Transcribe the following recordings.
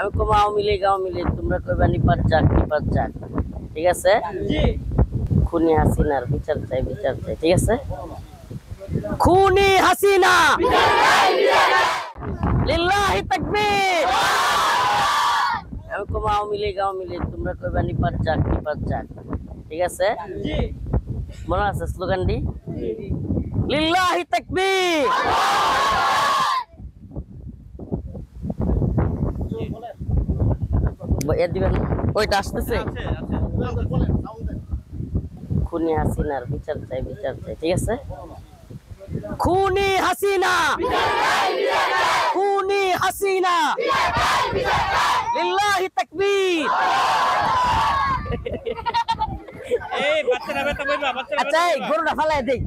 আমি কম আওয়ামী লীগ তোমরা কইবা নিপাত যাক ঠিক আছে? খুনি হাসিনার বিচার চাই ঠিক আছে? খুনি হাসিনা লিল্লাহি তাকবীর। আমি কম আওয়ামী লীগ তোমরা কইবা নিপাত যাক ঠিক আছে? মনে আছে স্লোগানটি? লিল্লাহি তাকবীর। দিবেন ওইটা আসতেছে। খুনি হাসিনার বিচার চাই ঠিক আছে? খুনি হাসিনা লিল্লাহি তাকবীর। আচ্ছা গরুটা ফেলাই দেই,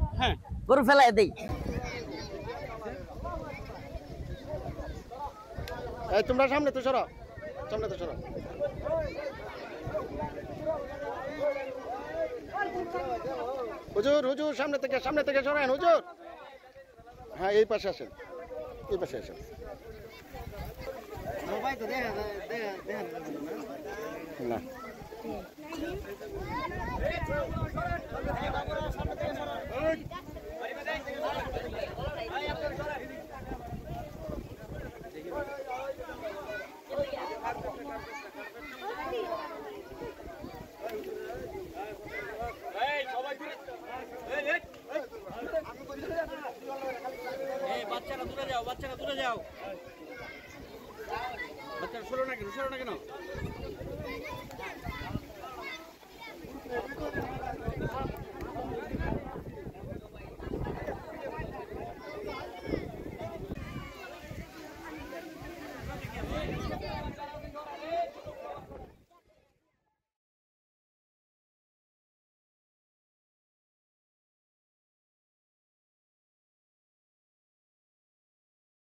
গরু ফেলাই দেই। তোমরা সামনে তো সরো, হুজুর সামনে থেকে সরান হুজুর। হ্যাঁ এই পাশে আসেন। না বাচ্চারা দূরে যাও, বাচ্চারা সরো না কেন?